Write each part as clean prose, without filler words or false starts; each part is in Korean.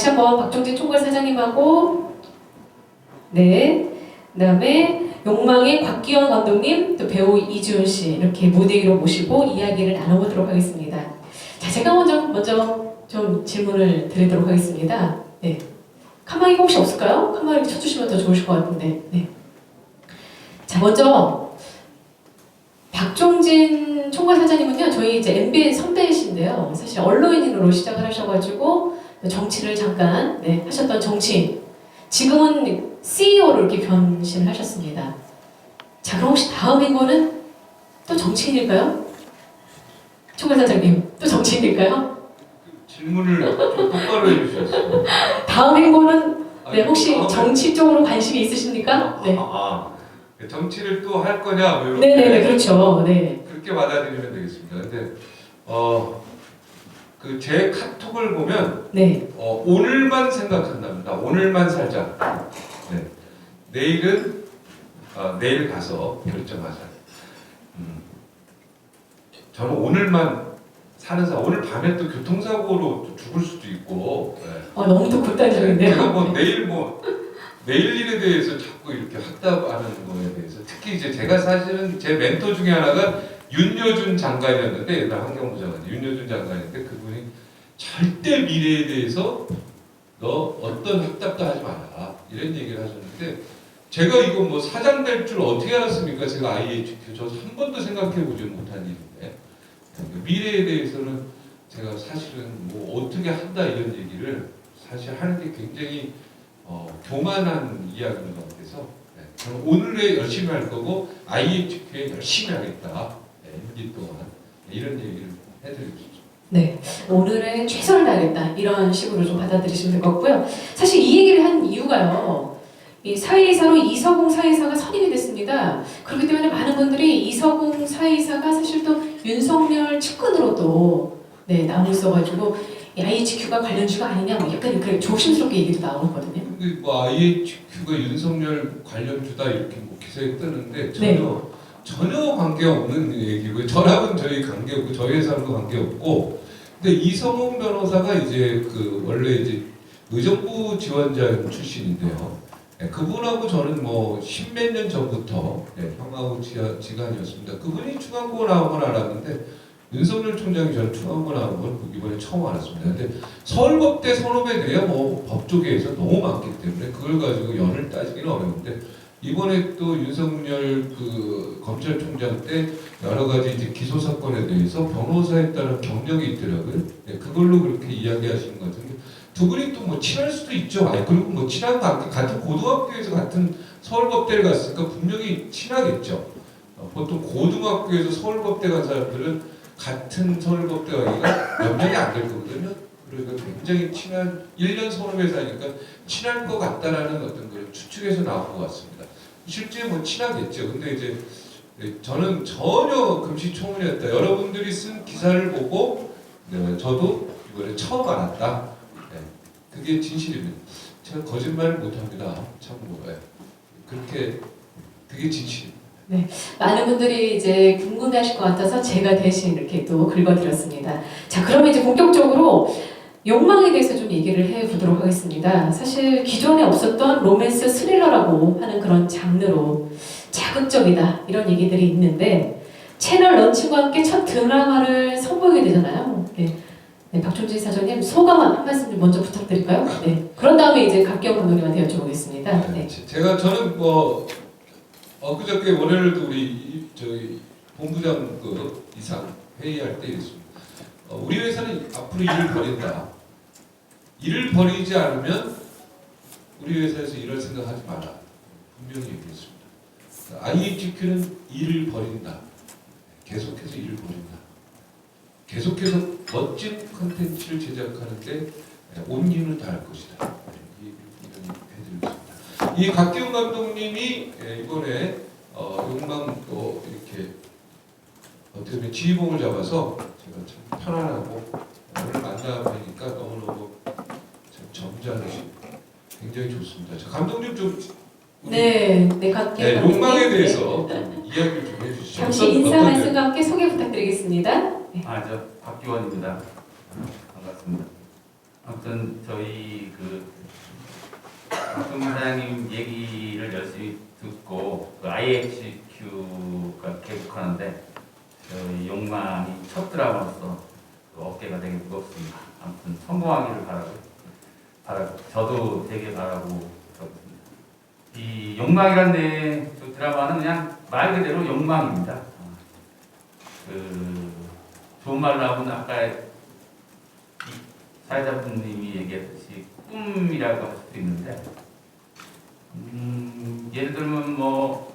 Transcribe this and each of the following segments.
다시 한번 박종진 총괄사장님하고 네, 그다음에 욕망의 곽기원 감독님, 또 배우 이지훈 씨 이렇게 무대 위로 모시고 이야기를 나눠보도록 하겠습니다. 자, 제가 먼저 좀 질문을 드리도록 하겠습니다. 네, 카마이가 혹시 없을까요? 카마이 쳐주시면 더 좋으실 것 같은데. 네. 자, 먼저 박종진 총괄사장님은요, 저희 이제 MBN 선배이신데요. 사실 언론인으로 시작을 하셔가지고 정치를 잠깐 하셨던 정치인. 지금은 CEO로 이렇게 변신을 하셨습니다. 자, 그럼 혹시 다음 행보는 또 정치인일까요? 총괄사장님, 또 정치인일까요? 질문을 좀 똑바로 해주셨어요. 다음 행보는 혹시 정치 쪽으로 관심이 있으십니까? 네. 정치를 또 할 거냐? 뭐 이렇게 네네네, 그렇죠. 네. 그렇게 받아들이면 되겠습니다. 근데 그 제 카톡을 보면 네. 오늘만 생각한답니다. 오늘만 살자. 네. 내일은 내일 가서 결정하자. 저는 오늘만 사는 사람. 오늘 밤에 또 교통사고로 또 죽을 수도 있고. 네. 너무 또 극단적인데요. 제가 내일 일에 대해서 자꾸 이렇게 확답하는 거에 대해서 특히 이제 제가 사실은 제 멘토 중에 하나가 윤여준 장관이었는데 옛날 환경부 장관 윤여준 장관인데 그분이 절대 미래에 대해서 너 어떤 확답도 하지 마라 이런 얘기를 하셨는데 제가 이거 뭐 사장 될 줄 어떻게 알았습니까? 제가 IHQ 저 한 번도 생각해 보지 못한 일인데 미래에 대해서는 제가 사실은 뭐 어떻게 한다 이런 얘기를 사실 하는 게 굉장히 교만한 이야기인 것 같아서 저는 오늘에 열심히 할 거고 IHQ에 열심히 하겠다. MD 동안 이런 얘기를 해드리고 싶습니다. 네, 오늘의 최선을 다하겠다 이런 식으로 좀 받아들이시면 될 것 같고요. 사실 이 얘기를 한 이유가요. 이 사회이사로 이서공 사회이사가 선임이 됐습니다. 그렇기 때문에 많은 분들이 이서공 사회이사가 사실 또 윤석열 측근으로도 남아 있어가지고 IHQ가 관련주가 아니냐 뭐 약간 이렇게 조심스럽게 얘기도 나오거든요. 근데 뭐 IHQ가 윤석열 관련주다 이렇게 뭐 기사에 뜨는데 전혀 관계없는 얘기고요. 저랑은 저희 관계없고 저희 회사랑도 관계없고. 근데 이성훈 변호사가 이제 그 원래 이제 의정부 지원자 출신인데요. 그분하고 저는 뭐 십몇 년 전부터 형하고 지간이었습니다. 그분이 중앙고 나온 건 알았는데 윤석열 총장이 저는 중앙고 나온 걸 이번에 처음 알았습니다. 근데 서울법대 선업에 대해 뭐 법조계에서 너무 많기 때문에 그걸 가지고 연을 따지기는 어려운데 이번에 또 윤석열 그 검찰총장 때 여러 가지 이제 기소 사건에 대해서 변호사에 따른 경력이 있더라고요. 그걸로 그렇게 이야기하시는 것 같은데 두 분이 또 뭐 친할 수도 있죠. 그리고 뭐 친한 관계 같은 고등학교에서 같은 서울법대를 갔으니까 분명히 친하겠죠. 보통 고등학교에서 서울법대 간 사람들은 같은 서울법대 가기가 몇 년이 안 될 거거든요. 그러니까 굉장히 친한 1년 선후배에서 하니까 친할 것 같다라는 어떤 걸 추측해서 나온 것 같습니다. 실제 뭐 친하겠죠. 근데 이제 저는 전혀 금시초문이었다. 여러분들이 쓴 기사를 보고 저도 이번에 처음 알았다. 그게 진실입니다. 제가 거짓말 못합니다. 참고로 그게 진실입니다. 네, 많은 분들이 이제 궁금해하실 것 같아서 제가 대신 이렇게 또 긁어드렸습니다. 자, 그러면 이제 본격적으로 욕망에 대해서 좀 얘기를 해보도록 하겠습니다. 사실 기존에 없었던 로맨스 스릴러라고 하는 그런 장르로 자극적이다 이런 얘기들이 있는데 채널 런칭과 함께 첫 드라마를 선보이게 되잖아요. 네, 박종진 사장님 소감 한 말씀 좀 먼저 부탁드릴까요? 네, 그런 다음에 이제 각기영 감독님한테 여쭤보겠습니다. 네. 저는 뭐 그저께 월요일도 우리 저희 본부장급 이상 회의할 때 이랬습니다. 우리 회사는 앞으로 일을 버린다. 일을 버리지 않으면 우리 회사에서 일할 생각하지 마라. 분명히 얘기했습니다. IHQ는 일을 버린다. 계속해서 일을 버린다. 계속해서 멋진 컨텐츠를 제작하는데 온 힘을 다할 것이다. 이 얘기를 분명히 해드리겠습니다. 이 곽기훈 감독님이 이번에 욕망도 이렇게 어떻게 보면 지휘봉을 잡아서 제가 참 편안하고 오늘 만나뵈니까 너무너무 참 점잖으시고 굉장히 좋습니다. 자, 감독님 좀 욕망에 대해서 이야기를 좀 해주시죠. 잠시 인사 말씀과 함께 소개 부탁드리겠습니다. 저 박기원입니다. 반갑습니다. 아무튼 아무튼 저희 박근무 사장님 얘기를 열심히 듣고 IHQ가 계속하는데 저희 욕망이 첫 드라마로서 어깨가 되게 무겁습니다. 아무튼 성공하기를 바라고 저도 되게 바라고 그렇습니다. 이 욕망이라는 그 드라마는 그냥 말 그대로 욕망입니다. 좋은 말로 하면 아까 사회자분님이 얘기했듯이 꿈이라고 할 수도 있는데 예를 들면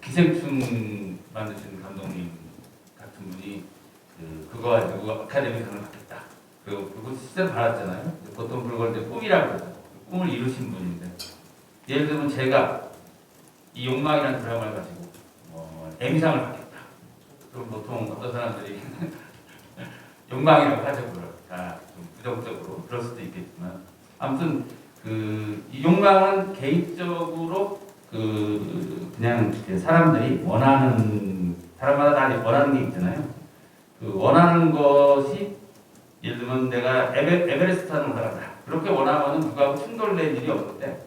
기생충 만드신 감독님 같은 분이 그거 가지고 아카데미상을 받겠다. 그거 실제로 받았잖아요. 보통 그걸 이제 꿈이라고 그러죠. 꿈을 이루신 분인데 예를 들면 제가 이 욕망이라는 드라마를 가지고 에미상을 받겠다. 그럼 보통 어떤 사람들이 욕망이라고 하죠. 좀 부정적으로 그럴 수도 있겠지만 아무튼 이 욕망은 개인적으로 그냥 사람들이 사람마다 다 원하는 게 있잖아요. 원하는 것이 예를 들면 내가 에베레스트 하는 올라간다. 그렇게 원하면 누구하고 충돌될 일이 없는데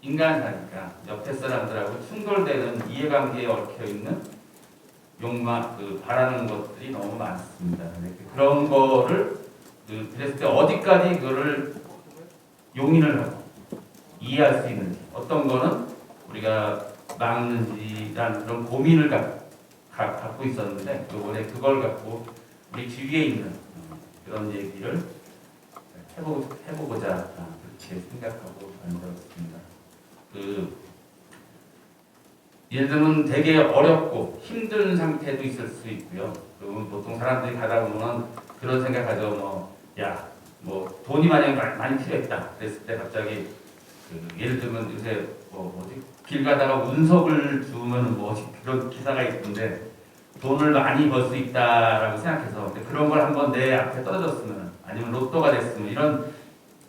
인간사니까 옆에 사람들하고 충돌되는 이해관계에 얽혀 있는 욕망, 바라는 것들이 너무 많습니다. 그런 거를 그랬을 때 어디까지 그거를 용인을 하고 이해할 수 있는지, 어떤 거는 우리가 막는지라는 그런 고민을 갖고 있었는데 이번에 그걸 갖고 우리 주위에 있는 그런 얘기를 해보고자 그렇게 생각하고 만들었습니다. 예를 들면 되게 어렵고 힘든 상태도 있을 수 있고요. 그러면 보통 사람들이 가다 보면 그런 생각하죠. 돈이 만약에 많이 필요했다. 그랬을 때 갑자기 예를 들면 요새 길 가다가 운석을 주우면 그런 기사가 있던데 돈을 많이 벌 수 있다라고 생각해서 그런 걸 한번 내 앞에 떨어졌으면 아니면 로또가 됐으면 이런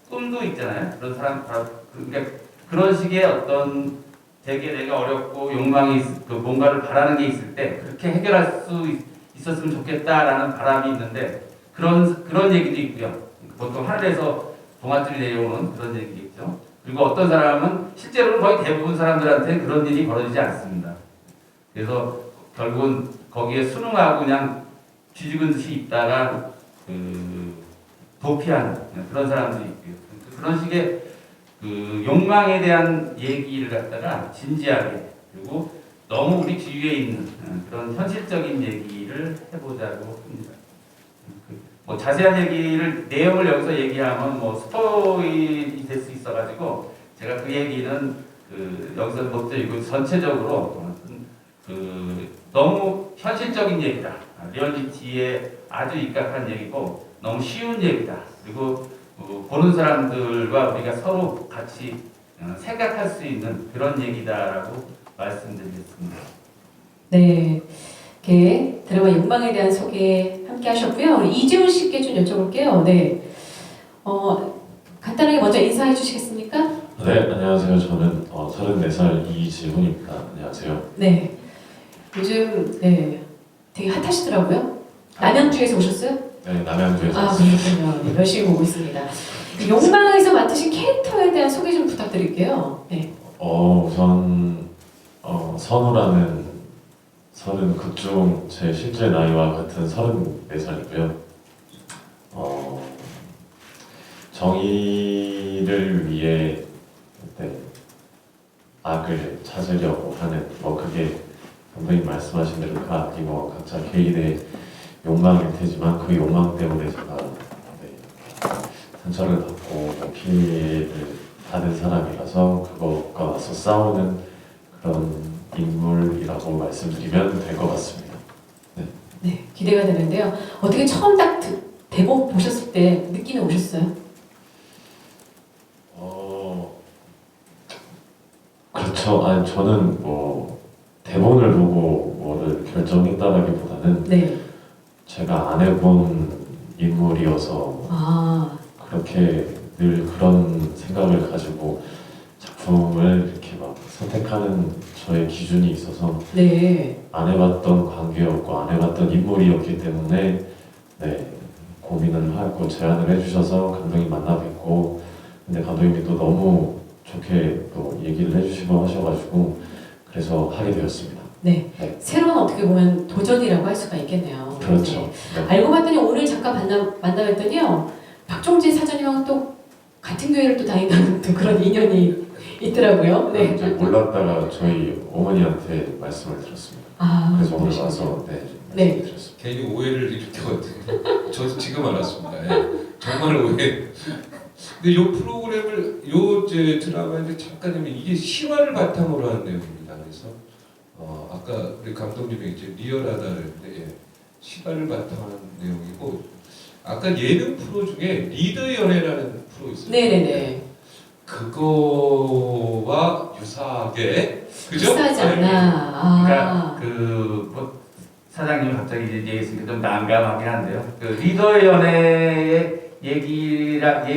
꿈도 있잖아요. 그런 사람 그러니까 그런 식의 어떤 되게 내가 어렵고 욕망이 뭔가를 바라는 게 있을 때 그렇게 해결할 수 있었으면 좋겠다라는 바람이 있는데 그런 얘기도 있고요. 보통 하늘에서 동아줄이 내려오는 그런 얘기도 있죠. 그리고 어떤 사람은 실제로는 거의 대부분 사람들한테 그런 일이 벌어지지 않습니다. 그래서 결국은 거기에 순응하고 그냥 뒤죽은 듯이 있다가 도피하는 그런 사람들이 있고요. 그런 식의 욕망에 대한 얘기를 갖다가 진지하게 그리고 너무 우리 주위에 있는 그런 현실적인 얘기를 해보자고 합니다. 자세한 얘기를 내용을 여기서 얘기하면 스포일이 될 수 있어가지고 제가 그 얘기는 여기서 못 드리고 전체적으로 너무 현실적인 얘기다. 리얼리티에 아주 입각한 얘기고 너무 쉬운 얘기다. 그리고 보는 사람들과 우리가 서로 같이 생각할 수 있는 그런 얘기다라고 말씀드리겠습니다. 네, 이렇게 드라마 욕망에 대한 소개 함께 하셨고요. 우리 이지훈 씨께 좀 여쭤볼게요. 네, 간단하게 먼저 인사해 주시겠습니까? 네, 안녕하세요. 저는 34살 이지훈입니다. 안녕하세요. 네, 요즘 되게 핫하시더라고요. 남양주에서 오셨어요? 네, 남양주에서 그렇군요. 네, 열심히 보고 있습니다. 욕망에서 맡으신 캐릭터에 대한 소개 좀 부탁드릴게요. 네. 우선 선우라는 그중 제 실제 나이와 같은 34살이고요. 정의를 위해 악을 찾으려고 하는 그게 감독님 말씀하신 대로 그 악이 각자 개인의 욕망일 테지만 그 욕망 때문에 제가 상처를 받고 피해를 받은 사람이라서 그것과 와서 싸우는 그런 인물이라고 말씀드리면 될 것 같습니다. 네, 기대가 되는데요. 어떻게 처음 딱 대본 보셨을 때 느낌이 오셨어요? 그렇죠. 아니 저는 대본을 보고 뭐를 결정했다라기보다는 제가 안 해본 인물이어서 그렇게 늘 그런 생각을 가지고 작품을 이렇게 선택하는 저의 기준이 있어서 네. 안 해봤던 관계였고 안 해봤던 인물이었기 때문에 네, 고민을 하고 제안을 해주셔서 감독님 만나 뵙고 근데 감독님이 또 너무 좋게 또 얘기를 해주시고 하셔가지고 그래서 하게 되었습니다. 네. 네. 새로운 어떻게 보면 도전이라고 할 수가 있겠네요. 그렇죠. 네. 네. 알고 봤더니 오늘 잠깐 만나뵀더니요. 박종진 사장님하고 또 같은 교회를 또 다닌다는 또 그런 인연이 있더라고요. 네. 이제 몰랐다가 저희 어머니한테 말씀을 들었습니다. 아, 그래서 오늘 그러시군요. 와서 네. 말씀을 드렸습니다. 괜히 오해를 일으켰거든요. 저도 지금 알았습니다. 예. 정말 오해. 근데 이 프로그램을 이 드라마인데 잠깐이면 이게 실화를 바탕으로 한 내용입니다. 그래서 아까 우리 감독님이 이제 리얼하다 그랬는데 예. 실화를 바탕으로 한 내용이고 아까 예능 프로 중에 리더 연애라는 프로 있어요. 네네네. 그거와 유사하게 그죠? 비슷하지 않나. 그러니까 뭐 사장님이 갑자기 이제 얘기했으니까 좀 난감하긴 한데요. 그 리더의 연애의 얘기가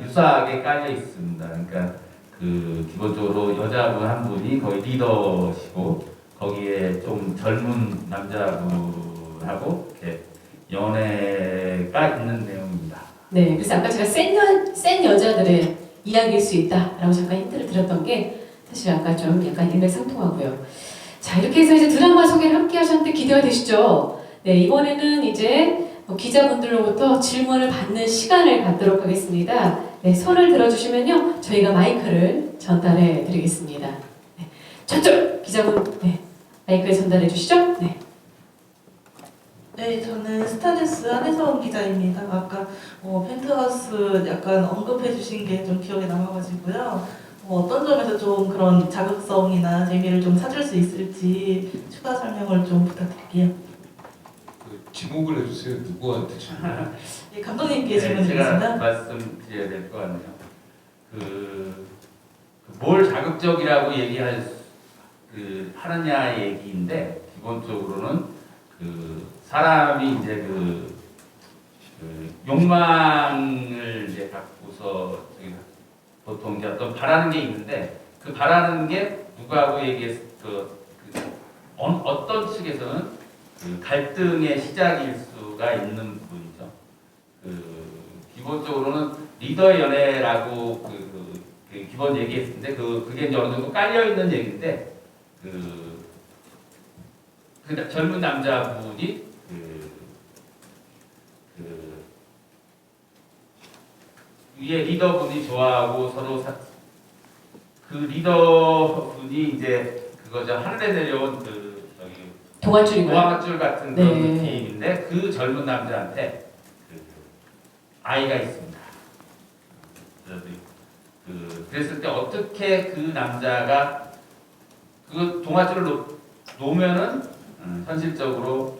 유사하게 깔려 있습니다. 그러니까 그 기본적으로 여자분 한 분이 거의 리더시고 거기에 좀 젊은 남자분하고 이렇게 연애가 있는 내용입니다. 네. 그래서 아까 제가 센 여자들의 이야기일 수 있다라고 잠깐 힌트를 드렸던 게 사실 아까 좀 약간 일맥상통하고요. 자, 이렇게 해서 이제 드라마 소개를 함께 하셨는데 기대가 되시죠? 네, 이번에는 이제 기자분들로부터 질문을 받는 시간을 갖도록 하겠습니다. 네, 손을 들어주시면요, 저희가 마이크를 전달해 드리겠습니다. 네, 저쪽 기자분, 네, 마이크를 전달해 주시죠. 네. 네, 저는 스타뉴스 한혜성 기자입니다. 아까 펜트하우스 약간 언급해 주신 게 좀 기억에 남아가지고요. 어떤 점에서 좀 그런 자극성이나 재미를 좀 찾을 수 있을지 추가 설명을 좀 부탁드릴게요. 그 지목을 해주세요. 누구한테 지목? 예, 감독님께 네, 질문 제가 드리겠습니다. 말씀드려야 될 것 같네요. 뭘 자극적이라고 하느냐 얘기인데 기본적으로는 사람이 이제 욕망을 이제 갖고서 보통 이제 어떤 바라는 게 있는데 그 바라는 게 누구하고 어떤 측에서는 갈등의 시작일 수가 있는 부분이죠. 기본적으로는 리더의 연애라고 기본 얘기했는데 그게 이제 어느 정도 깔려 있는 얘기인데 젊은 남자분이 위에 리더분이 좋아하고 서로 그 리더분이 이제 그거죠 하늘에 내려온 동아줄인가요? 동아줄 같은 그런 네. 느낌인데 그 젊은 남자한테 아이가 있습니다. 그랬을 때 어떻게 그 남자가 그 동아줄을 놓으면은 현실적으로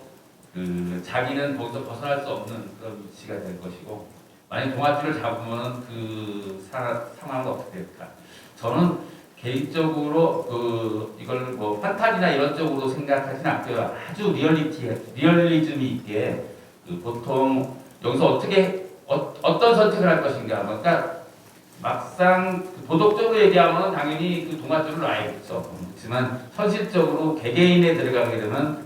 자기는 거기서 벗어날 수 없는 그런 위치가 될 것이고 만약 동아줄을 잡으면은 그 상황은 어떻게 될까? 저는 개인적으로 이걸 뭐 판타지나 이런 쪽으로 생각하진 않고요. 아주 리얼리즘이 있게 보통 여기서 어떤 선택을 할 것인가. 그러니까 막상 도덕적으로 얘기하면 당연히 그 동아줄을 놔야겠죠. 그렇지만 현실적으로 개개인에 들어가게 되면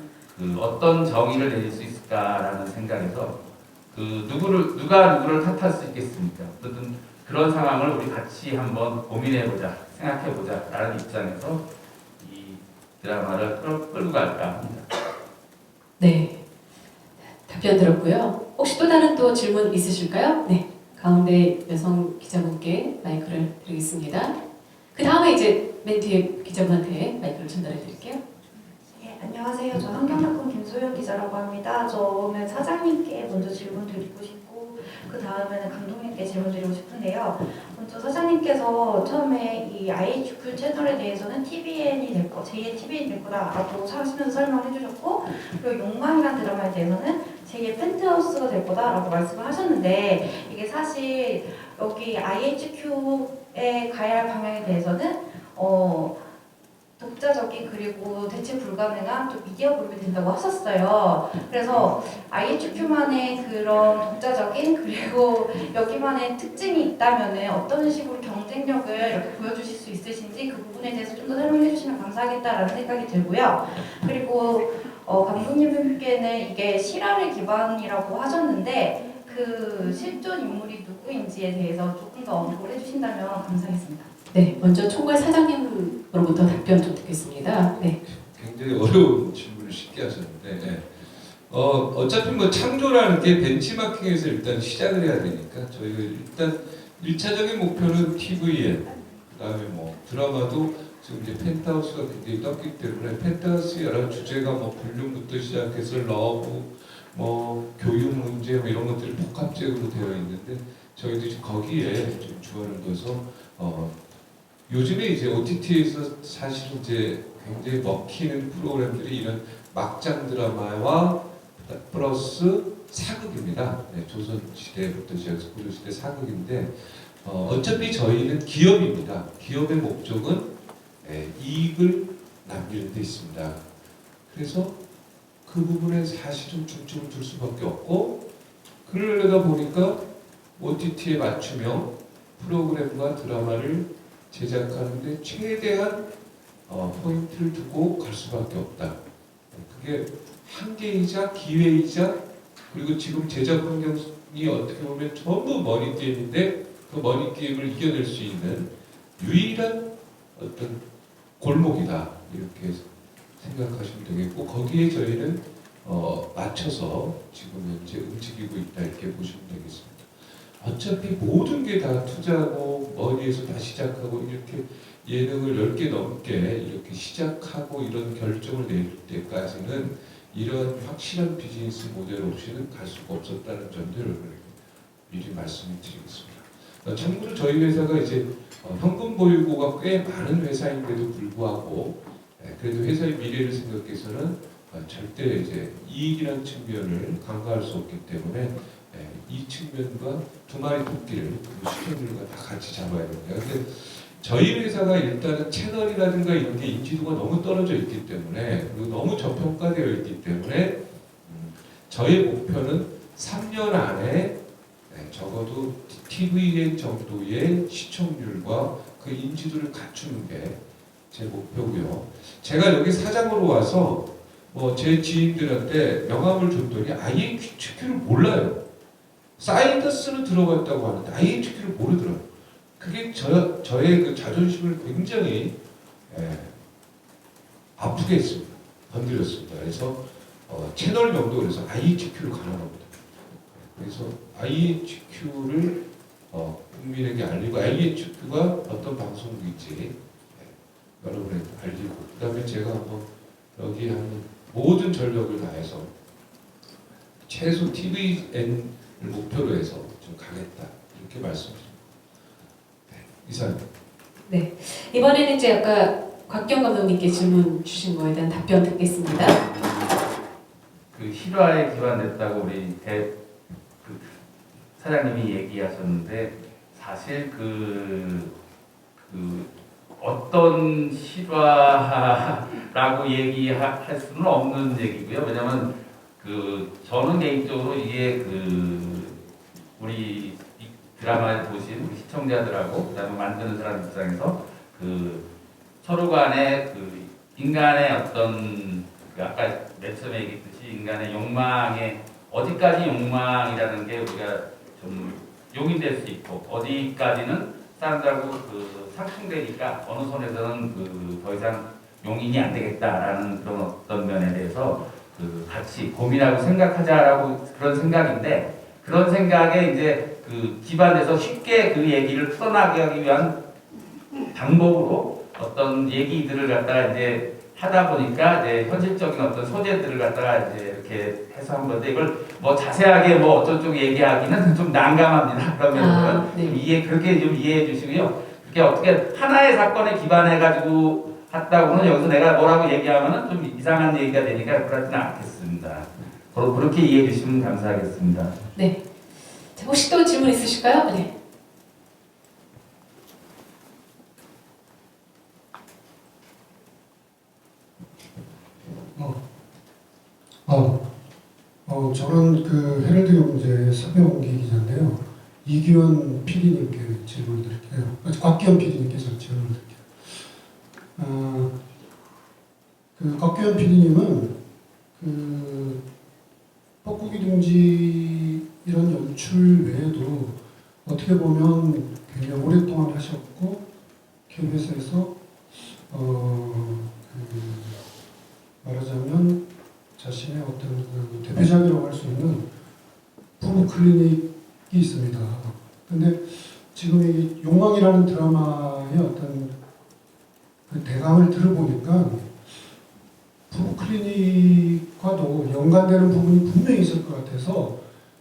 어떤 정의를 내릴 수 있을까라는 생각에서 누가 누구를 탓할 수 있겠습니까? 어쨌든 그런 상황을 우리 같이 한번 고민해보자, 생각해보자 라는 입장에서 이 드라마를 끌고 갈까 합니다. 네. 답변 들었고요. 혹시 또 다른 또 질문 있으실까요? 네. 가운데 여성 기자분께 마이크를 드리겠습니다. 그 다음에 이제 맨 뒤에 기자분한테 마이크를 전달해 드릴게요. 네, 안녕하세요. 저 환경닷컴 김소연 기자라고 합니다. 저는 사장님께 먼저 질문 드리고 싶고 그 다음에는 감독님께 질문 드리고 싶은데요. 먼저 사장님께서 처음에 이 IHQ 채널에 대해서는 TVN이 될 거, 제2의 TVN이 될 거다라고 하시면서 설명을 해주셨고 그리고 욕망이라는 드라마에 대해서는 제2의 펜트하우스가 될 거다라고 말씀을 하셨는데 이게 사실 여기 IHQ에 가야 할 방향에 대해서는 독자적인 그리고 대체 불가능한 또 미디어 그룹이 된다고 하셨어요. 그래서 IHQ만의 그런 독자적인 그리고 여기만의 특징이 있다면은 어떤 식으로 경쟁력을 이렇게 보여주실 수 있으신지 그 부분에 대해서 좀 더 설명해 주시면 감사하겠다라는 생각이 들고요. 그리고 감독님께는 이게 실화를 기반이라고 하셨는데 그 실존 인물이 누구인지에 대해서 조금 더 언급을 해주신다면 감사하겠습니다. 네, 먼저 총괄 사장님으로부터 답변 좀 듣겠습니다. 네. 굉장히 어려운 질문을 쉽게 하셨는데, 네. 어차피 뭐 창조라는 게 벤치마킹에서 일단 시작을 해야 되니까 저희가 일단 1차적인 목표는 TVN, 그다음에 뭐 드라마도 지금 이제 펜트하우스가 굉장히 떴기 때문에 펜트하우스 여러 주제가 뭐 불륜부터 시작해서 러브, 뭐 교육 문제 뭐 이런 것들이 복합적으로 되어 있는데 저희도 이제 거기에 좀 주안을 둬서 요즘에 이제 OTT에서 사실 이제 굉장히 먹히는 프로그램들이 이런 막장 드라마와 플러스 사극입니다. 네, 조선시대부터 시작해서 고려시대 사극인데 어차피 저희는 기업입니다. 기업의 목적은 이익을 남기는 데 있습니다. 그래서 그 부분에 사실은 중점을 둘 수밖에 없고 그러려다 보니까 OTT에 맞추며 프로그램과 드라마를 제작하는데 최대한 포인트를 두고 갈 수밖에 없다. 그게 한계이자 기회이자 그리고 지금 제작 환경이 어떻게 보면 전부 머니게임인데 그 머니게임을 이겨낼 수 있는 유일한 어떤 골목이다 이렇게 생각하시면 되겠고 거기에 저희는 맞춰서 지금 현재 움직이고 있다 이렇게 보시면 되겠습니다. 어차피 모든 게 다 투자고 머니에서 다 시작하고 이렇게 예능을 10개 넘게 이렇게 시작하고 이런 결정을 내릴 때까지는 이런 확실한 비즈니스 모델 없이는 갈 수가 없었다는 점들을 미리 말씀을 드리겠습니다. 참고로 저희 회사가 이제 현금 보유고가 꽤 많은 회사인데도 불구하고 그래도 회사의 미래를 생각해서는 절대 이제 이익이라는 측면을 간과할 수 없기 때문에 이 측면과 두 마리 토끼를 시청률과 다 같이 잡아야 됩니다. 근데 저희 회사가 일단은 채널이라든가 이런 게 인지도가 너무 떨어져 있기 때문에 그리고 너무 저평가되어 있기 때문에 저의 목표는 3년 안에 적어도 TVN 정도의 시청률과 그 인지도를 갖추는 게 제 목표고요. 제가 여기 사장으로 와서 뭐 제 지인들한테 명함을 줬더니 IHQ를 몰라요. 사이더스는 들어갔다고 하는데 IHQ를 모르더라고요. 그게 저의 그 자존심을 굉장히 아프게 했습니다. 건드렸습니다. 그래서 채널명도 그래서 IHQ를 가는 겁니다. 그래서 IHQ를 국민에게 알리고 IHQ가 어떤 방송국인지 여러분에게 알리고 그 다음에 제가 한번 여기 하는 모든 전력을 다해서 최소 TVN을 목표로 해서 좀 가겠다 이렇게 말씀드립니다. 이상입니다. 네. 이번에는 이제 아까 곽경 감독님께 질문 주신 거에 대한 답변 듣겠습니다. 그 실화에 기반됐다고 우리 그 사장님이 얘기하셨는데 사실 그 어떤 실화라고 얘기할 수는 없는 얘기고요. 왜냐면 저는 개인적으로 이게 우리 드라마를 보신 우리 시청자들하고 그다음에 만드는 사람 입장에서 서로 간에 인간의 어떤 아까 맨 처음에 얘기했듯이 인간의 욕망에 어디까지 욕망이라는 게 우리가 좀 용인될 수 있고 어디까지는 사람들하고 상충되니까 어느 선에서는 더 이상 용인이 안 되겠다라는 그런 어떤 면에 대해서 같이 고민하고 생각하자라고 그런 생각인데 그런 생각에 이제 기반해서 쉽게 그 얘기를 풀어나가기 하기 위한 방법으로 어떤 얘기들을 갖다가 이제 하다 보니까 이제 현실적인 어떤 소재들을 갖다가 이제 이렇게 해서 한 건데 이걸 뭐 자세하게 뭐 어쩌고 얘기하기는 좀 난감합니다. 그러면 네. 그렇게 좀 이해해 주시고요. 그게 어떻게 하나의 사건에 기반해 가지고 했다고는 여기서 내가 뭐라고 얘기하면은 좀 이상한 얘기가 되니까 그렇지는 않겠습니다. 그렇게 이해해 주시면 감사하겠습니다. 네. 자, 혹시 또 질문 있으실까요? 네. 저는 그 헤럴드 경제 섭외공개 기자인데요. 이규현 PD님께 질문을 드릴게요. 곽기현 PD님께서 질문을 드릴게요. 그 곽기현 PD님은 그 뻐꾸기 둥지 이런 연출 외에도 어떻게 보면 굉장히 오랫동안 하셨고 KBS에서 말하자면 자신의 어떤 그 대표작이라고 할 수 있는 부부 클리닉이 있습니다. 근데 지금 이 욕망이라는 드라마의 어떤 그 대강을 들어보니까 부부 클리닉과도 연관되는 부분이 분명히 있을 것 같아서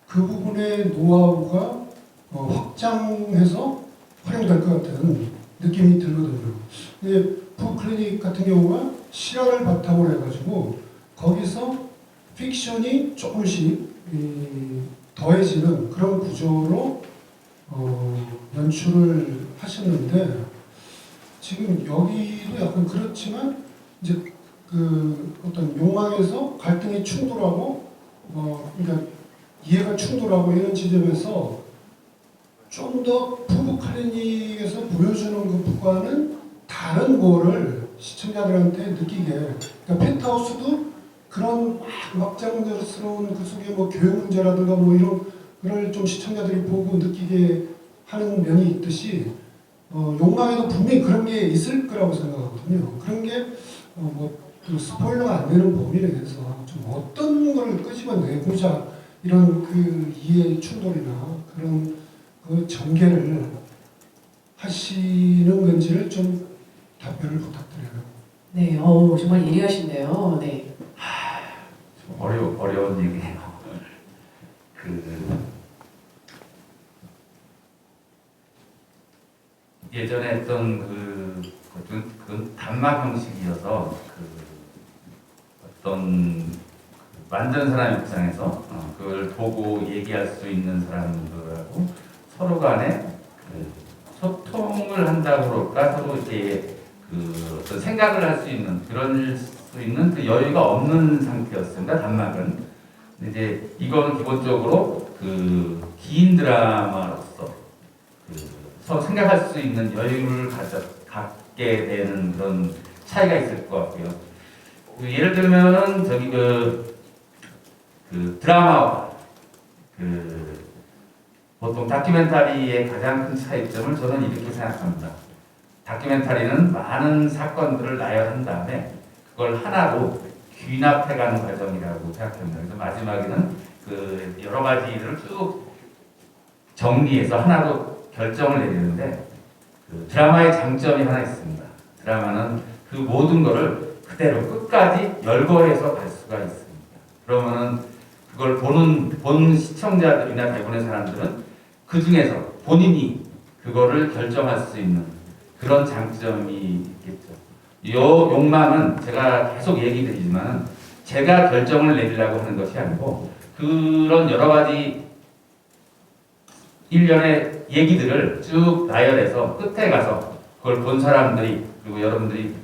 그 부분의 노하우가 확장해서 활용될 것 같은 느낌이 들거든요. 근데 부부 클리닉 같은 경우가 실화를 바탕으로 해가지고 거기서 픽션이 조금씩 더해지는 그런 구조로 연출을 하셨는데 지금 여기도 약간 그렇지만 이제 그 어떤 욕망에서 갈등이 충돌하고 그러니까 이해가 충돌하고 이런 지점에서 좀 더 부부 클리닉에서 보여주는 것과는 다른 거를 시청자들한테 느끼게 그러니까 펜트하우스도 그런 막장스러운 그 속에 뭐 교육 문제라든가 뭐 이런 거를 좀 시청자들이 보고 느끼게 하는 면이 있듯이 욕망에도 분명히 그런 게 있을 거라고 생각하거든요. 그런 게 그 스포일러가 안 되는 범위 내에서 좀 어떤 걸 끄집어내고자 이런 그 이해 충돌이나 그런 그 전개를 하시는 건지를 좀 답변을 부탁드려요. 네, 정말 예리하신데요. 네. 좀 어려운 얘기네요. 예전에 했던 그건 단막 형식이어서 어떤 만드는 사람 입장에서 그걸 보고 얘기할 수 있는 사람들하고 서로 간에 소통을 한다고 그럴까 서로 이렇게 어떤 생각을 할 수 있는 그럴 수 있는 그 여유가 없는 상태였습니다. 단막은. 근데 이제 이거는 기본적으로 긴 드라마로서 서로 생각할 수 있는 여유를 갖게 되는 그런 차이가 있을 것 같고요. 예를 들면은 저기 드라마와 보통 다큐멘터리의 가장 큰 차이점을 저는 이렇게 생각합니다. 다큐멘터리는 많은 사건들을 나열한 다음에 그걸 하나로 귀납해가는 과정이라고 생각합니다. 그래서 마지막에는 여러 가지를 쭉 정리해서 하나로 결정을 내리는데 드라마의 장점이 하나 있습니다. 드라마는 그 모든 것을 그대로 끝까지 열거해서 갈 수가 있습니다. 그러면은 그걸 본 시청자들이나 대본의 사람들은 그 중에서 본인이 그거를 결정할 수 있는 그런 장점이 있겠죠. 이 욕망은 제가 계속 얘기 드리지만 제가 결정을 내리려고 하는 것이 아니고 그런 여러 가지 일련의 얘기들을 쭉 나열해서 끝에 가서 그걸 본 사람들이 그리고 여러분들이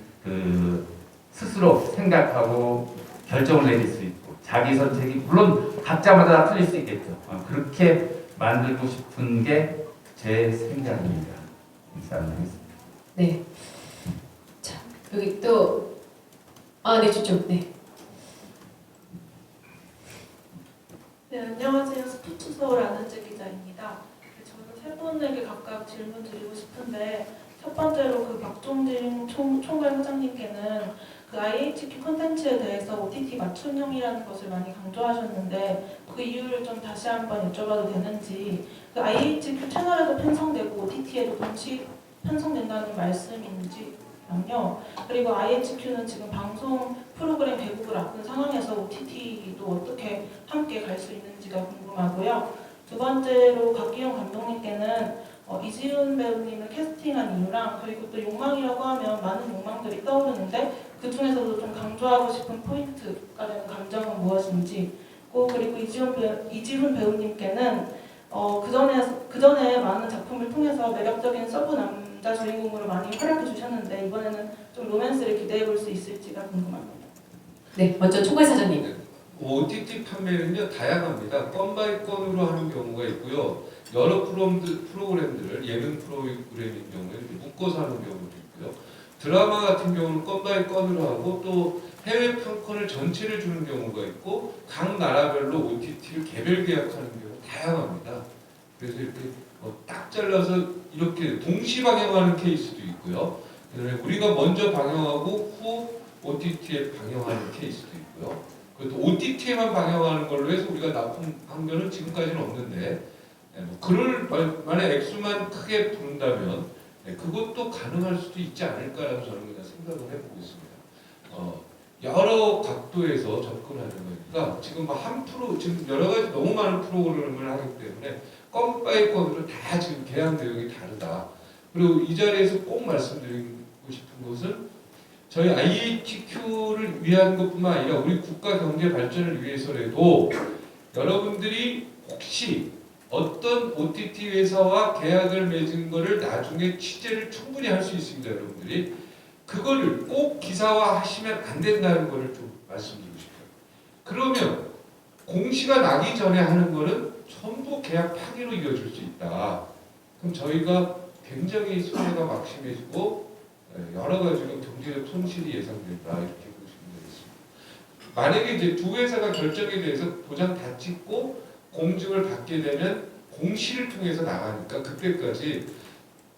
스스로 생각하고 결정을 내릴 수 있고 자기 선택이 물론 각자마다 틀릴 수 있겠죠. 그렇게 만들고 싶은 게 제 생각입니다. 인사드리겠습니다. 네. 자, 여기 또 네, 저쪽. 네. 네, 안녕하세요. 스포츠 서울 안은재 기자입니다. 저는 세 분에게 각각 질문 드리고 싶은데 첫 번째로 박종진 총괄 사장님께는 IHQ 콘텐츠에 대해서 OTT 맞춤형이라는 것을 많이 강조하셨는데 그 이유를 좀 다시 한번 여쭤봐도 되는지 IHQ 채널에서 편성되고 OTT에도 동시 편성된다는 말씀인지요. 그리고 IHQ는 지금 방송 프로그램 개국을 앞둔 상황에서 OTT도 어떻게 함께 갈 수 있는지가 궁금하고요. 두 번째로 곽기영 감독님께는 이지훈 배우님을 캐스팅한 이유랑 그리고 또 욕망이라고 하면 많은 욕망들이 떠오르는데 그 중에서도 좀 강조하고 싶은 포인트가 되는 감정은 무엇인지 그리고 이지훈 배우님께는 그 전에 많은 작품을 통해서 매력적인 서브 남자 주인공으로 많이 활약해 주셨는데 이번에는 좀 로맨스를 기대해 볼 수 있을지가 궁금합니다. 네, 먼저 총괄 사장님. OTT 판매는요 다양합니다. 건 바이 건으로 하는 경우가 있고요. 여러 프로그램들을 예능 프로그램인 경우에 묶어서 하는 경우도 있고요. 드라마 같은 경우는 건 바이 건으로 하고 또 해외 판권을 전체를 주는 경우가 있고 각 나라별로 OTT를 개별 계약하는 경우 다양합니다. 그래서 이렇게 딱 잘라서 이렇게 동시 방영하는 케이스도 있고요. 그다음에 우리가 먼저 방영하고 후 OTT에 방영하는 케이스도 있고요. 그것도 OTT에만 방영하는 걸로 해서 우리가 납품한 거는 지금까지는 없는데 그럴 만약 액수만 크게 부른다면 그것도 가능할 수도 있지 않을까라고 저는 그냥 생각을 해보고 있습니다. 여러 각도에서 접근하는 거니까 지금 지금 여러 가지 너무 많은 프로그램을 하기 때문에 건 바이 건으로 다 지금 계약 내용이 다르다. 그리고 이 자리에서 꼭 말씀드리고 싶은 것은 저희 IHQ를 위한 것뿐만 아니라 우리 국가 경제 발전을 위해서라도 여러분들이 혹시 어떤 OTT 회사와 계약을 맺은 거를 나중에 취재를 충분히 할 수 있습니다, 여러분들이. 그거를 꼭 기사화 하시면 안 된다는 거를 좀 말씀드리고 싶어요. 그러면 공시가 나기 전에 하는 거는 전부 계약 파기로 이어질 수 있다. 그럼 저희가 굉장히 손해가 막심해지고 여러 가지로 경제적 손실이 예상된다. 이렇게 보시면 되겠습니다. 만약에 이제 두 회사가 결정에 대해서 도장 다 찍고 공증을 받게 되면 공시를 통해서 나가니까 그때까지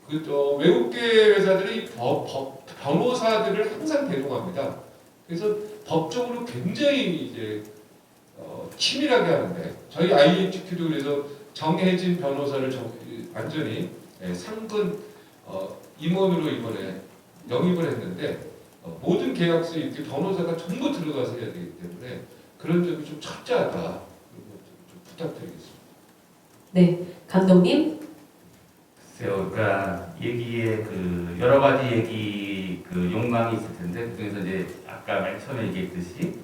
외국계 회사들이 변호사들을 항상 대동합니다. 그래서 법적으로 굉장히 이제 치밀하게 하는데 저희 IHQ도 그래서 정혜진 변호사를 완전히 상근 임원으로 이번에 영입을 했는데 모든 계약서에 이렇게 변호사가 전부 들어가서 해야 되기 때문에 그런 점이 좀 철저하다. 좀 부탁드리겠습니다. 네, 감독님. 글쎄요, 그러니까 얘기에 여러 가지 얘기 욕망이 있을 텐데 그중에서 이제 아까 맨 처음에 얘기했듯이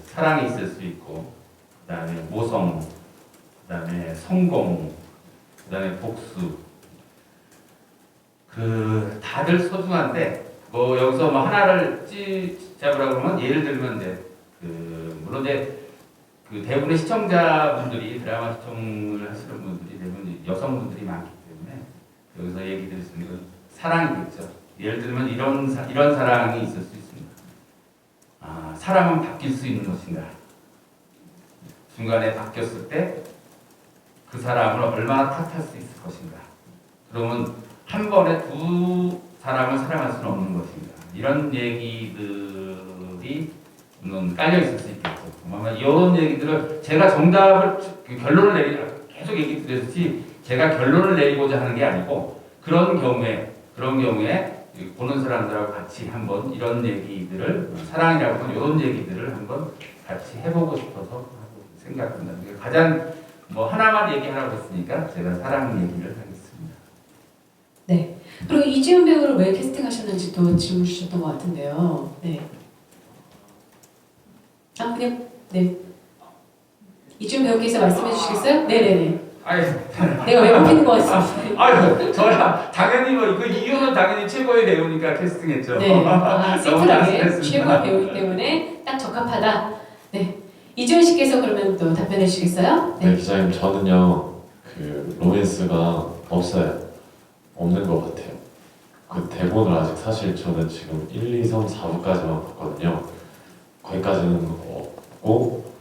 사랑이 있을 수 있고 그다음에 모성, 그다음에 성공, 그다음에 복수. 다들 소중한데 여기서 하나를 잡으라고 그러면 예를 들면 이제 물론 이제 대부분의 시청자분들이 드라마 시청을 하시는 분들이 대부분 여성분들이 많기 때문에 여기서 얘기 드릴 수 있는 건 사랑이겠죠. 예를 들면 이런 사랑이 있을 수 있습니다. 사람은 바뀔 수 있는 것인가? 중간에 바뀌었을 때 그 사람을 얼마나 탓할 수 있을 것인가? 그러면 한 번에 두 사람을 사랑할 수는 없는 것인가? 이런 얘기들이 물론 깔려 있을 수 있겠죠. 이런 얘기들을 제가 정답을 결론을 내리려 계속 얘기 드렸지 제가 결론을 내리고자 하는 게 아니고 그런 경우에 보는 사람들하고 같이 한번 이런 얘기들을 사랑이라고 하는 이런 얘기들을 한번 같이 해보고 싶어서 생각합니다. 가장 하나만 얘기하라고 했으니까 제가 사랑 얘기를 하겠습니다. 네. 그리고 이지훈 배우를 왜 캐스팅하셨는지도 질문 주셨던 것 같은데요. 네. 그냥 네. 이지훈 배우께서 말씀해 주시겠어요? 네네네. 내가 왜 뽑히는 것 같습니다. 저야 당연히 그 이유는 당연히 최고의 배우니까 캐스팅했죠. 네. 심플하게 최고의 배우이기 때문에 딱 적합하다. 네. 이지훈 씨께서 그러면 또 답변해 주시겠어요? 네, 기자님 저는요 로맨스가 없는 것 같아요. 대본을 아직 사실 저는 지금 1, 2, 3, 4부까지만 봤거든요. 거기까지는 없고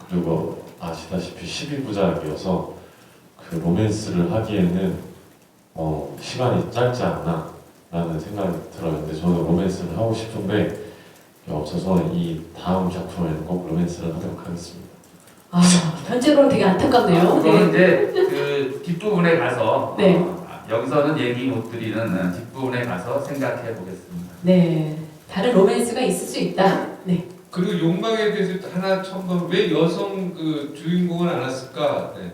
그리고 아시다시피 12부작이어서 로맨스를 하기에는 시간이 짧지 않나 라는 생각이 들어요. 근데 저는 로맨스를 하고 싶은데 없어서 이 다음 작품에는 꼭 로맨스를 하도록 하겠습니다. 현재로는 되게 안타깝네요. 그거는 이제 뒷부분에 가서 네. 여기서는 얘기 못 드리는 뒷부분에 가서 생각해 보겠습니다. 네. 다른 로맨스가 있을 수 있다. 네. 그리고 욕망에 대해서 하나 첨가하면 왜 여성 주인공을 안 왔을까? 네.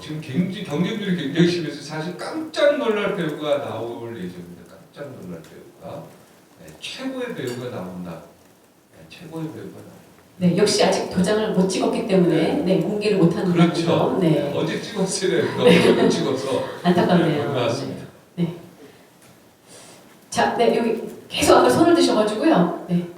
지금 경쟁률이 굉장히 심해서 사실 깜짝 놀랄 배우가 나올 예정입니다. 깜짝 놀랄 배우가 최고의 배우가 나온다. 최고의 배우가 나온다. 네, 역시 아직 도장을 못 찍었기 때문에 네, 공개를 못하는 그렇죠. 거죠. 네. 어제 찍었어야 되는데 못 찍어서 안타깝네요. 나왔습니다. 네. 자, 네 여기 계속 아까 손을 드셔가지고요. 네.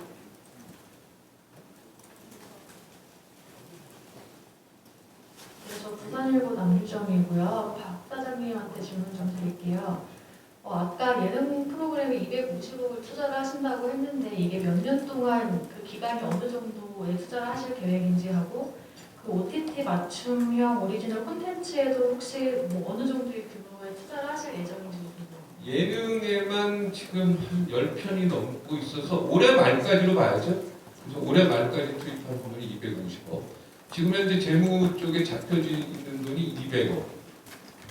저 부산일보 남유정이고요. 박 사장님한테 질문 좀 드릴게요. 아까 예능 프로그램에 250억을 투자를 하신다고 했는데 이게 몇 년 동안 그 기간이 어느 정도에 투자를 하실 계획인지 하고 그 OTT 맞춤형 오리지널 콘텐츠에도 혹시 뭐 어느 정도의 규모의 투자를 하실 예정인지 궁금해요. 예능에만 지금 한 10편이 넘고 있어서 올해 말까지로 봐야죠. 그래서 올해 말까지 투입한 돈이 250억. 지금 현재 재무 쪽에 잡혀져 있는 돈이 200억.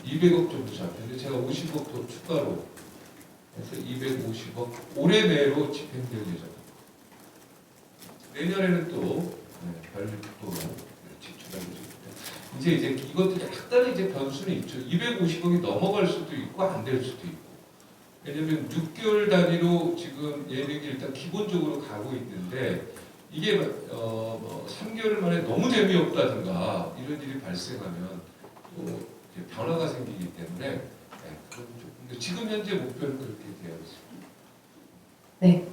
200억 정도 잡혔는데 제가 50억 더 추가로 해서 250억 올해 내로 집행될 예정입니다. 내년에는 또 별도 지출하고 있습니다. 이제 이것도 약간의 이제 변수는 있죠. 250억이 넘어갈 수도 있고 안 될 수도 있고. 왜냐면 6개월 단위로 지금 예능이 일단 기본적으로 가고 있는데 이게 뭐 3개월 만에 너무 재미없다든가 이런 일이 발생하면 또 이제 변화가 생기기 때문에 그건 조금 지금 현재 목표는 그렇게 되어 있습니다.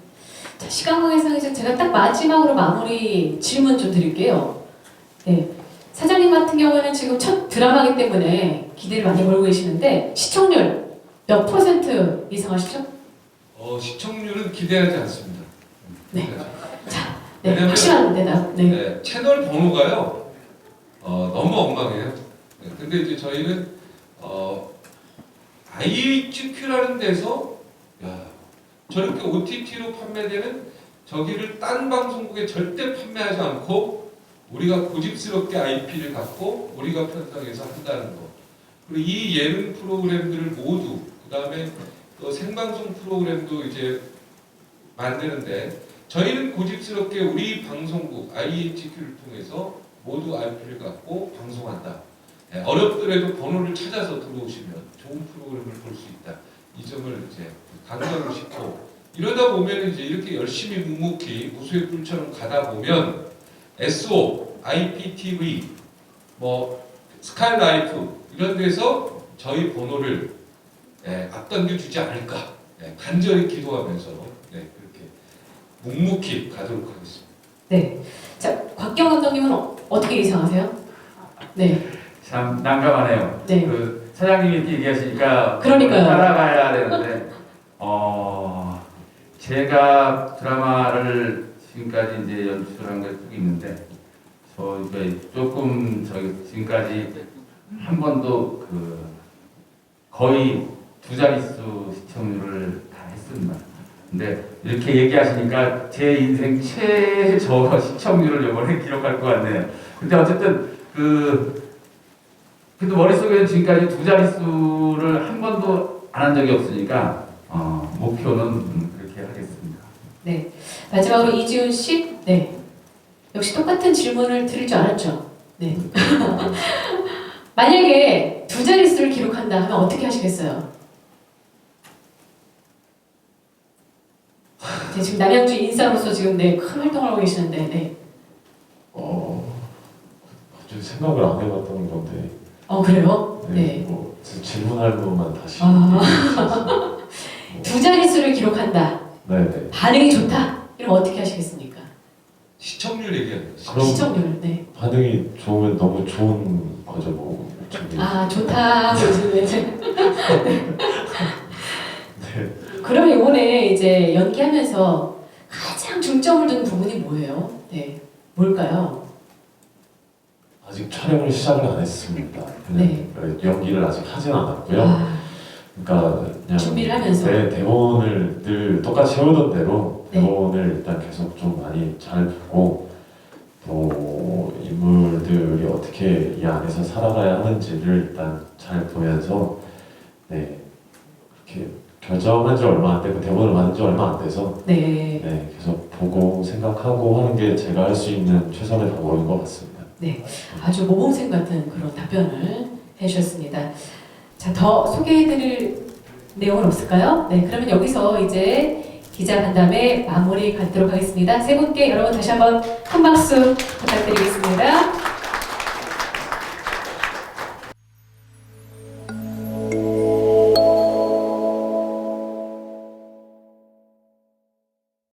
자, 시간 관계상에서 제가 딱 마지막으로 마무리 질문 좀 드릴게요. 네. 사장님 같은 경우에는 지금 첫 드라마이기 때문에 기대를 많이 걸고 계시는데 시청률 몇 % 예상하시죠? 시청률은 기대하지 않습니다. 네. 네, 왜냐면 확실한 대답. 네. 채널 번호가요 너무 엉망해요. 근데 이제 저희는 IHQ라는 데서 저렇게 OTT로 판매되는 저기를 딴 방송국에 절대 판매하지 않고 우리가 고집스럽게 IP를 갖고 우리가 편성해서 한다는 거. 그리고 이 예능 프로그램들을 모두 그 다음에 또 생방송 프로그램도 이제 만드는데 저희는 고집스럽게 우리 방송국 IHQ를 통해서 모두 IP를 갖고 방송한다. 어렵더라도 번호를 찾아서 들어오시면 좋은 프로그램을 볼 수 있다. 이 점을 이제 강조하고 싶고 이러다 보면 이제 이렇게 열심히 묵묵히 우수의 뿔처럼 가다 보면 SO, IPTV, 뭐 스카이라이프 이런 데서 저희 번호를 앞당겨 주지 않을까 간절히 기도하면서 그렇게 묵묵히 가도록 하겠습니다. 네. 자, 곽경 감독님은 어떻게 예상하세요? 네. 참 난감하네요. 네. 그 사장님이 이렇게 얘기하시니까 그러니까요. 따라가야 되는데 제가 드라마를 지금까지 이제 연출한 게 쭉 있는데 저 이제 조금 지금까지 한 번도 거의 2자릿수 시청률을 다 했습니다. 근데 이렇게 얘기하시니까 제 인생 최저 시청률을 이번에 기록할 것 같네요. 근데 어쨌든 그래도 머릿속에는 지금까지 2자릿수를 한 번도 안 한 적이 없으니까 목표는 그렇게 하겠습니다. 네. 마지막으로 이지훈 씨. 네. 역시 똑같은 질문을 드릴 줄 알았죠. 네. 만약에 2자릿수를 기록한다 하면 어떻게 하시겠어요? 네, 지금 남양주 인싸로서 지금 큰 활동을 하고 계시는데, 네. 갑자기 생각을 안 해봤던 건데. 그래요? 네. 뭐 질문할 부분만 다시. 2자릿수를 기록한다. 네네. 반응이 좋다. 이러면 어떻게 하시겠습니까? 시청률 얘기하는 거죠. 그럼 시청률. 네. 반응이 좋으면 너무 좋은 거죠, 뭐. 좋다. 네. 네. 그럼 이번에 이제 연기하면서 가장 중점을 두는 부분이 뭐예요? 네. 뭘까요? 아직 촬영을 시작을 안 했습니다. 네. 연기를 아직 하진 않았고요. 그러니까 그냥 준비를 하면서. 대본을 늘 똑같이 해오던 대로 네. 대본을 일단 계속 좀 많이 잘 보고 또 인물들이 어떻게 이 안에서 살아가야 하는지를 일단 잘 보면서 그렇게 결정한 지 얼마 안 되고 대본을 받은 지 얼마 안 돼서 계속 보고 생각하고 하는 게 제가 할 수 있는 최선의 방법인 것 같습니다. 네, 아주 모범생 같은 그런 답변을 해주셨습니다. 자, 더 소개해드릴 내용은 없을까요? 네, 그러면 여기서 이제 기자 간담회 마무리 갖도록 하겠습니다. 세 분께 여러분 다시 한번 큰 박수 부탁드리겠습니다.